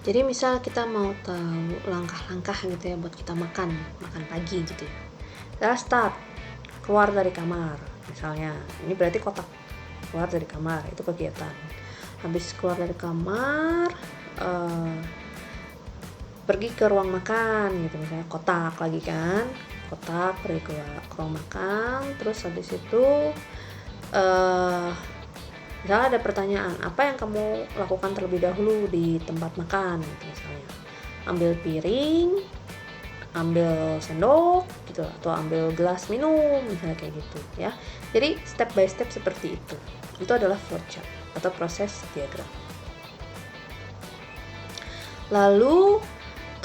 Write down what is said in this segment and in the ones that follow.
Jadi misal kita mau tahu langkah-langkah gitu ya buat kita makan pagi gitu ya. Kita start keluar dari kamar, misalnya ini berarti kotak keluar dari kamar itu kegiatan. Habis keluar dari kamar, pergi ke ruang makan gitu, misalnya kotak lagi kan, kotak pergi ke ruang makan. Terus habis itu misalnya ada pertanyaan, apa yang kamu lakukan terlebih dahulu di tempat makan gitu, misalnya ambil piring, ambil sendok gitu, atau ambil gelas minum misalnya kayak gitu ya. Jadi step by step seperti itu adalah flowchart atau proses diagram. Lalu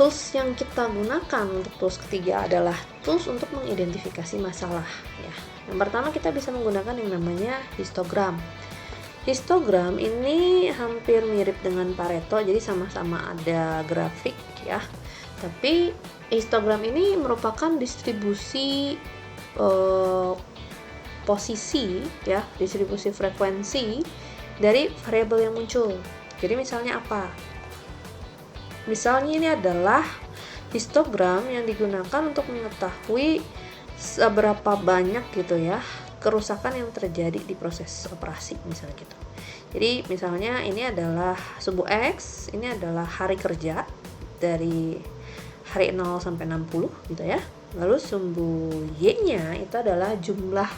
tools yang kita gunakan untuk tools ketiga adalah tools untuk mengidentifikasi masalah ya. Yang pertama kita bisa menggunakan yang namanya histogram. Histogram ini hampir mirip dengan Pareto, jadi sama-sama ada grafik ya. Tapi histogram ini merupakan distribusi posisi ya, distribusi frekuensi dari variabel yang muncul. Jadi misalnya apa? Misalnya ini adalah histogram yang digunakan untuk mengetahui seberapa banyak gitu ya kerusakan yang terjadi di proses operasi misalnya gitu. Jadi misalnya ini adalah sumbu X, ini adalah hari kerja dari hari 0 sampai 60 gitu ya. Lalu sumbu Y-nya itu adalah jumlah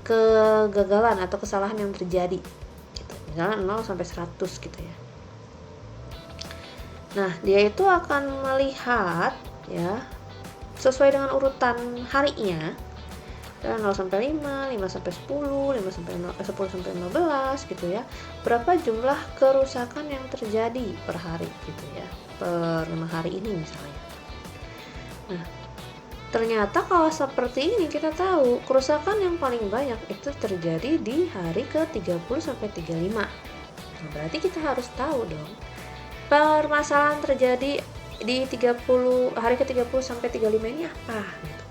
kegagalan atau kesalahan yang terjadi gitu. Misalnya 0 sampai 100 gitu ya. Nah, dia itu akan melihat ya sesuai dengan urutan harinya. 0 sampai 5, 5 sampai 10, 5 sampai 10 sampai 15 gitu ya. Berapa jumlah kerusakan yang terjadi per hari gitu ya. Per 5 hari ini misalnya. Nah, ternyata kalau seperti ini kita tahu kerusakan yang paling banyak itu terjadi di hari ke-30 sampai 35. Nah, berarti kita harus tahu dong permasalahan terjadi di 30 hari ke-30 sampai 35 ini apa gitu.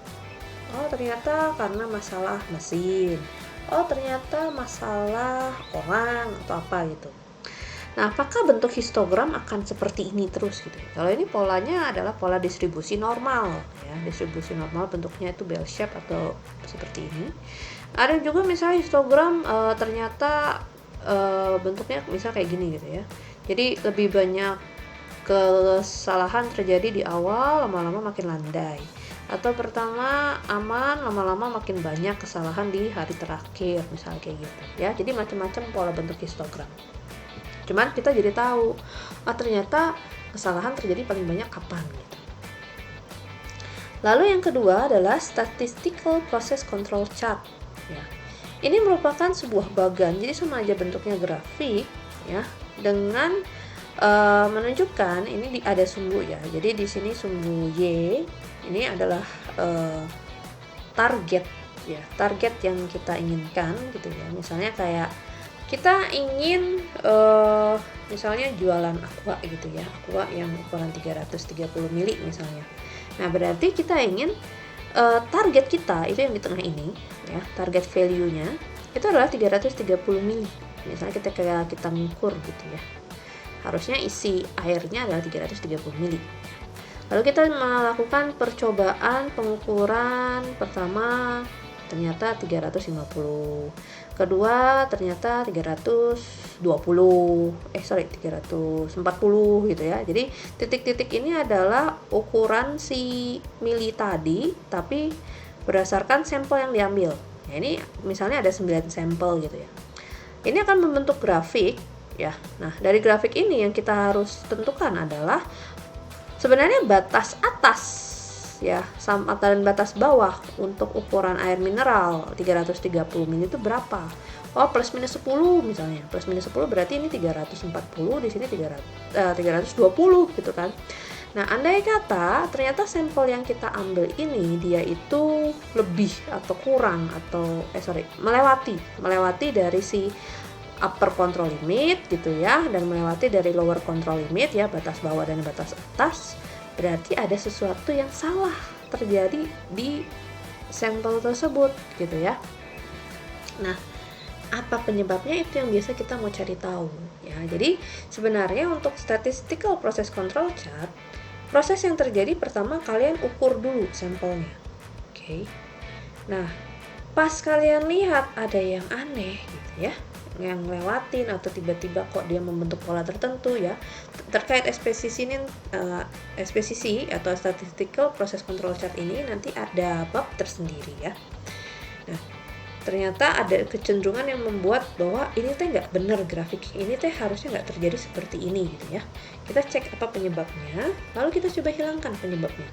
Oh, ternyata karena masalah mesin. Oh, ternyata masalah orang atau apa gitu. Nah, apakah bentuk histogram akan seperti ini terus gitu? Kalau ini polanya adalah pola distribusi normal ya. Distribusi normal bentuknya itu bell shape atau seperti ini. Ada juga misalnya histogram ternyata bentuknya misal kayak gini gitu ya. Jadi lebih banyak kesalahan terjadi di awal, lama-lama makin landai. Atau pertama aman, lama-lama makin banyak kesalahan di hari terakhir, misalnya kayak gitu ya. Jadi macam-macam pola bentuk histogram. Cuman kita jadi tahu, ternyata kesalahan terjadi paling banyak kapan gitu. Lalu yang kedua adalah statistical process control chart ya. Ini merupakan sebuah bagan, jadi sama aja bentuknya grafik ya, dengan menunjukkan ini ada sumbu ya. Jadi di sini sumbu Y ini adalah target ya, target yang kita inginkan gitu ya. Misalnya kayak kita ingin misalnya jualan aqua gitu ya, aqua yang ukuran 330 mili misalnya. Nah, berarti kita ingin target kita itu yang di tengah ini ya, target value-nya itu adalah 330 mili. Misalnya kita mengukur gitu ya. Harusnya isi airnya adalah 330 mili. Lalu kita melakukan percobaan pengukuran pertama ternyata 350. Kedua ternyata 340 gitu ya. Jadi titik-titik ini adalah ukuran si mili tadi tapi berdasarkan sampel yang diambil. Ya, ini misalnya ada 9 sampel gitu ya. Ini akan membentuk grafik ya. Nah, dari grafik ini yang kita harus tentukan adalah sebenarnya batas atas ya dan batas bawah untuk ukuran air mineral 330 ml itu berapa? Oh, plus minus 10 misalnya. Plus minus 10 berarti ini 340, di sini 320 gitu kan. Nah, andai kata ternyata sampel yang kita ambil ini dia itu lebih atau kurang atau melewati dari si upper control limit gitu ya, dan melewati dari lower control limit ya, batas bawah dan batas atas, berarti ada sesuatu yang salah terjadi di sampel tersebut gitu ya. Nah, apa penyebabnya itu yang biasa kita mau cari tahu ya. Jadi sebenarnya untuk statistical process control chart, proses yang terjadi pertama kalian ukur dulu sampelnya. Oke. Nah, pas kalian lihat ada yang aneh gitu ya, yang lewatin atau tiba-tiba kok dia membentuk pola tertentu ya, terkait spesifisi ini spesifisi atau statistical process control chart ini nanti ada bab tersendiri ya. Nah, ternyata ada kecenderungan yang membuat bahwa ini teh nggak benar grafik ini teh harusnya nggak terjadi seperti ini gitu ya. Kita cek apa penyebabnya, lalu kita coba hilangkan penyebabnya.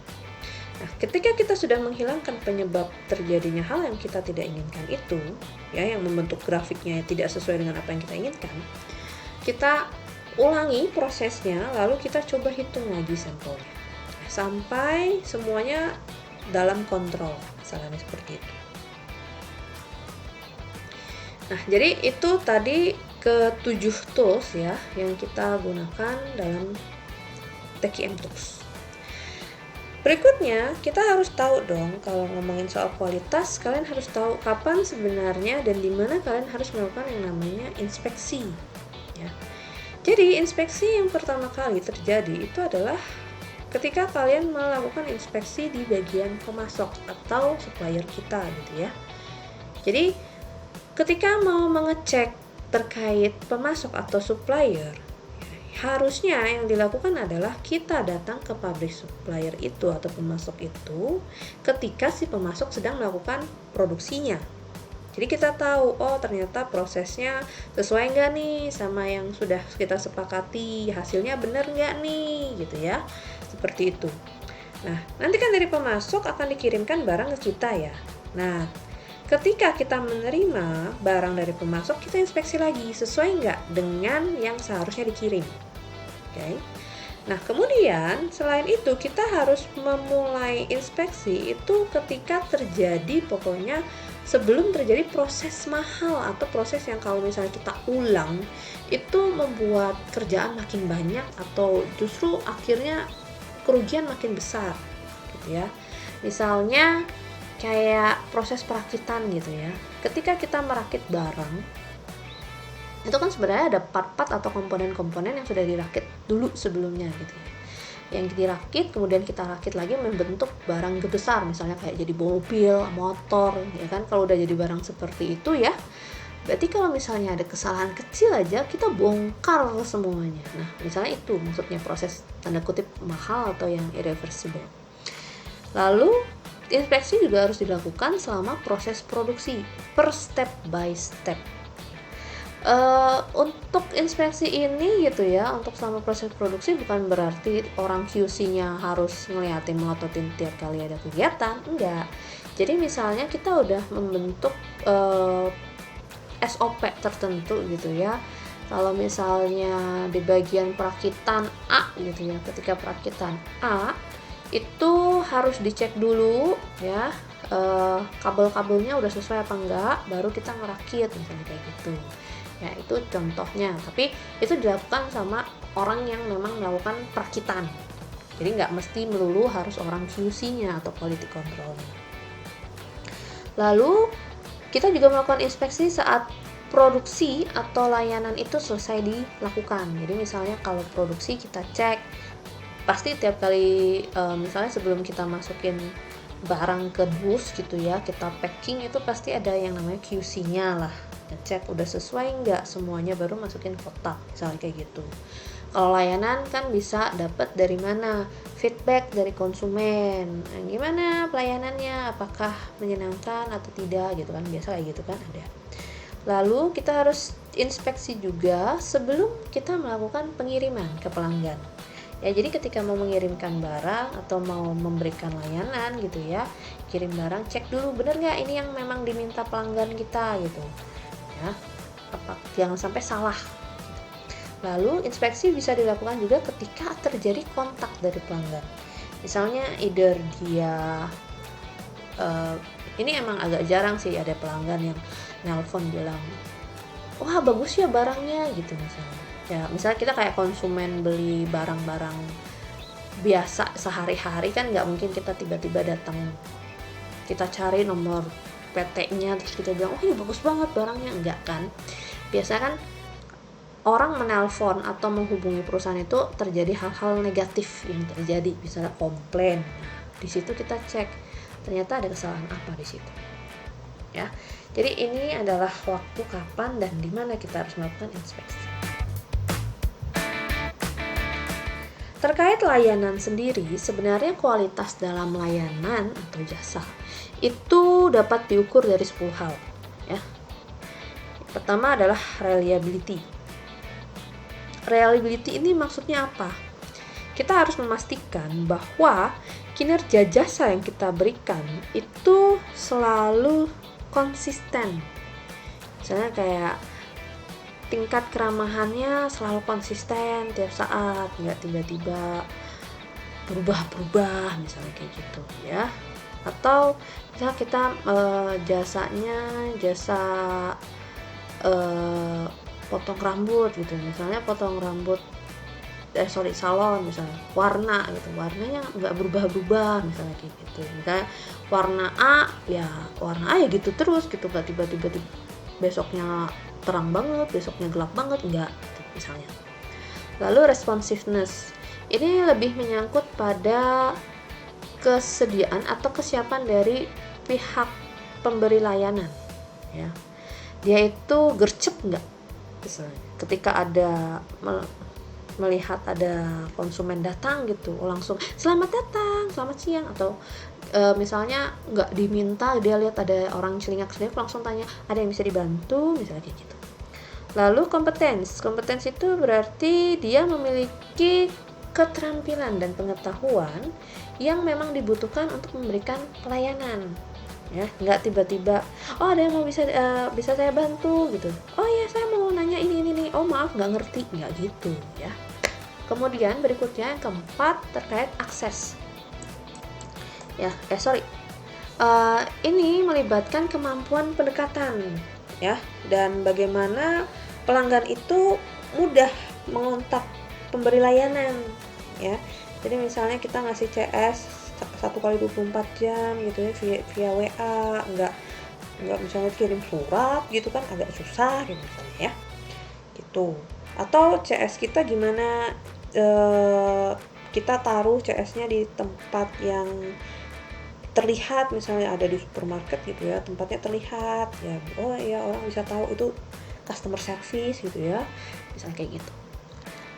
Nah, ketika kita sudah menghilangkan penyebab terjadinya hal yang kita tidak inginkan itu, ya, yang membentuk grafiknya tidak sesuai dengan apa yang kita inginkan, kita ulangi prosesnya, lalu kita coba hitung lagi sampelnya sampai semuanya dalam kontrol, misalnya seperti itu. Nah, jadi itu tadi ke-7 tools ya yang kita gunakan dalam TQM Tools. Berikutnya, kita harus tahu dong kalau ngomongin soal kualitas, kalian harus tahu kapan sebenarnya dan di mana kalian harus melakukan yang namanya inspeksi. Ya. Jadi, inspeksi yang pertama kali terjadi itu adalah ketika kalian melakukan inspeksi di bagian pemasok atau supplier kita gitu ya. Jadi, ketika mau mengecek terkait pemasok atau supplier, harusnya yang dilakukan adalah kita datang ke pabrik supplier itu atau pemasok itu ketika si pemasok sedang melakukan produksinya. Jadi kita tahu, oh ternyata prosesnya sesuai nggak nih sama yang sudah kita sepakati, hasilnya benar nggak nih gitu ya, seperti itu. Nah, nanti kan dari pemasok akan dikirimkan barang ke kita ya. Nah, ketika kita menerima barang dari pemasok, kita inspeksi lagi sesuai nggak dengan yang seharusnya dikirim. Oke. Nah, kemudian selain itu kita harus memulai inspeksi itu ketika terjadi pokoknya sebelum terjadi proses mahal atau proses yang kalau misalnya kita ulang itu membuat kerjaan makin banyak atau justru akhirnya kerugian makin besar gitu ya. Misalnya kayak proses perakitan gitu ya. Ketika kita merakit barang, itu kan sebenarnya ada part-part atau komponen-komponen yang sudah dirakit dulu sebelumnya gitu ya. Yang dirakit, kemudian kita rakit lagi membentuk barang besar, misalnya kayak jadi mobil, motor, ya kan. Kalau udah jadi barang seperti itu ya, berarti kalau misalnya ada kesalahan kecil aja, kita bongkar semuanya. Nah, misalnya itu maksudnya proses tanda kutip mahal atau yang irreversible. Lalu inspeksi juga harus dilakukan selama proses produksi per step by step. Untuk inspeksi ini gitu ya, untuk selama proses produksi bukan berarti orang QC-nya harus ngeliatin melototin tiap kali ada kegiatan, enggak. Jadi misalnya kita udah membentuk SOP tertentu gitu ya. Kalau misalnya di bagian perakitan A gitu ya, ketika perakitan A itu harus dicek dulu ya, kabel-kabelnya udah sesuai apa enggak, baru kita ngerakit misalnya kayak gitu ya. Itu contohnya, tapi itu dilakukan sama orang yang memang melakukan perakitan, jadi nggak mesti melulu harus orang QC-nya atau quality control-nya. Lalu kita juga melakukan inspeksi saat produksi atau layanan itu selesai dilakukan. Jadi misalnya kalau produksi kita cek pasti tiap kali misalnya sebelum kita masukin barang ke dus gitu ya, kita packing itu pasti ada yang namanya QC-nya lah, cek udah sesuai nggak semuanya baru masukin kotak misalnya kayak gitu. Kalau layanan kan bisa dapat dari mana, feedback dari konsumen, nah, gimana pelayanannya, apakah menyenangkan atau tidak gitu kan, biasa kayak gitu kan ada. Lalu kita harus inspeksi juga sebelum kita melakukan pengiriman ke pelanggan. Ya, jadi ketika mau mengirimkan barang atau mau memberikan layanan gitu ya, kirim barang, cek dulu bener nggak ini yang memang diminta pelanggan kita gitu ya, jangan sampai salah. Lalu inspeksi bisa dilakukan juga ketika terjadi kontak dari pelanggan. Misalnya either dia ini emang agak jarang sih ada pelanggan yang nelpon bilang, wah bagus ya barangnya gitu misalnya. Ya, misalnya kita kayak konsumen beli barang-barang biasa sehari-hari kan nggak mungkin kita tiba-tiba datang, kita cari nomor PT-nya terus kita bilang oh ini bagus banget barangnya, enggak kan. Biasa kan orang menelpon atau menghubungi perusahaan itu terjadi hal-hal negatif yang terjadi, misalnya komplain. Di situ kita cek ternyata ada kesalahan apa di situ. Ya. Jadi ini adalah waktu kapan dan di mana kita harus melakukan inspeksi. Terkait layanan sendiri, sebenarnya kualitas dalam layanan atau jasa itu dapat diukur dari 10 hal. Ya. Pertama adalah reliability. Reliability ini maksudnya apa? Kita harus memastikan bahwa kinerja jasa yang kita berikan itu selalu konsisten. Misalnya kayak tingkat keramahannya selalu konsisten tiap saat, nggak tiba-tiba berubah-berubah misalnya kayak gitu ya. Atau misalnya kita jasanya jasa potong rambut gitu, misalnya potong rambut salon misalnya, warna gitu, warnanya nggak berubah-berubah misalnya kayak gitu. Misalnya warna A ya gitu terus gitu, nggak tiba-tiba besoknya terang banget, besoknya gelap banget, enggak gitu, misalnya. Lalu responsiveness ini lebih menyangkut pada kesediaan atau kesiapan dari pihak pemberi layanan ya. Dia itu gercep enggak ketika ada melihat ada konsumen datang gitu, langsung selamat datang, selamat siang, atau misalnya nggak diminta, dia lihat ada orang celingak-celingak langsung tanya ada yang bisa dibantu misalnya kayak gitu. Lalu kompetensi itu berarti dia memiliki keterampilan dan pengetahuan yang memang dibutuhkan untuk memberikan pelayanan ya, nggak tiba-tiba oh ada yang mau bisa saya bantu gitu, oh ya saya mau nanya ini, oh maaf nggak ngerti, nggak gitu ya. Kemudian berikutnya yang keempat terkait akses ya, ini melibatkan kemampuan pendekatan ya, dan bagaimana pelanggan itu mudah mengontak pemberi layanan ya. Jadi misalnya kita ngasih CS 1x24 jam gitu ya via WA, enggak misalnya kirim surat gitu kan agak susah gitu misalnya ya gitu. Atau CS kita gimana, kita taruh CS-nya di tempat yang terlihat, misalnya ada di supermarket gitu ya, tempatnya terlihat ya, oh ya orang bisa tahu itu customer service gitu ya, misalnya kayak gitu.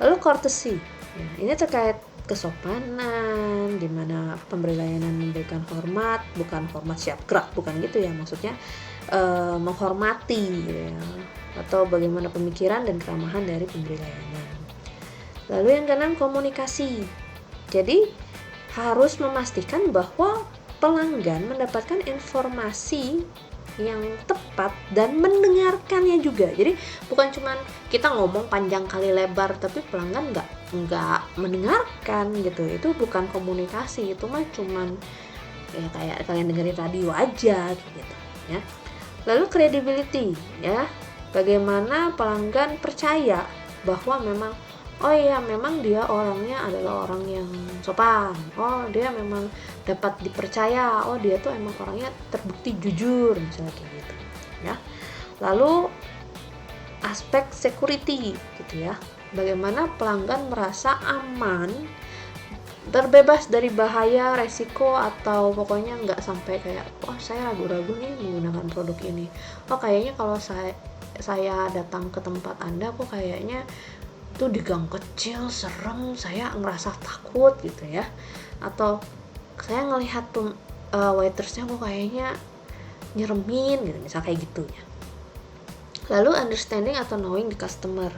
Lalu courtesy ya, ini terkait kesopanan, dimana pemberi layanan memberikan hormat, bukan hormat siap gerak, bukan gitu ya, maksudnya menghormati gitu ya, atau bagaimana pemikiran dan keramahan dari pemberi layanan. Lalu yang keenam komunikasi, jadi harus memastikan bahwa pelanggan mendapatkan informasi yang tepat dan mendengarkannya juga. Jadi bukan cuman kita ngomong panjang kali lebar tapi pelanggan nggak mendengarkan gitu. Itu bukan komunikasi, itu mah cuman ya kayak kalian dengerin radio aja gitu ya. Lalu credibility ya, bagaimana pelanggan percaya bahwa memang oh iya memang dia orangnya adalah orang yang sopan, oh dia memang dapat dipercaya, oh dia tuh emang orangnya terbukti jujur misalnya kayak gitu ya. Lalu aspek security gitu ya, bagaimana pelanggan merasa aman, terbebas dari bahaya, resiko, atau pokoknya nggak sampai kayak oh saya ragu-ragu nih menggunakan produk ini, oh kayaknya kalau saya datang ke tempat Anda kok kayaknya tuh di gang kecil serem, saya ngerasa takut gitu ya, atau saya ngelihat waitersnya kok kayaknya nyeremin gitu, misal kayak gitu ya. Lalu understanding atau knowing the customer,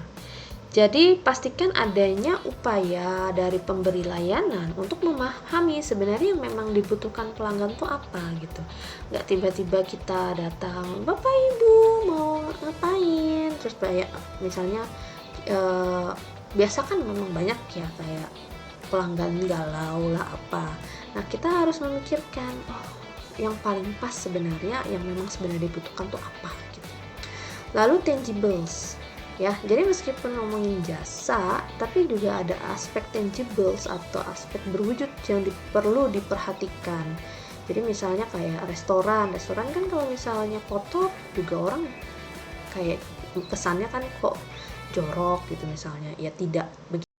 jadi pastikan adanya upaya dari pemberi layanan untuk memahami sebenarnya yang memang dibutuhkan pelanggan tuh apa gitu. Nggak tiba-tiba kita datang, Bapak Ibu mau ngapain, terus misalnya biasa kan memang banyak ya kayak pelanggan galau lah apa. Nah kita harus memikirkan yang paling pas sebenarnya yang memang sebenarnya dibutuhkan tuh apa gitu. Lalu tangibles ya, jadi meskipun ngomongin jasa tapi juga ada aspek tangibles atau aspek berwujud yang perlu diperhatikan. Jadi misalnya kayak restoran kan kalau misalnya kotor juga orang kayak kesannya kan kok jorok gitu misalnya, ya tidak begitu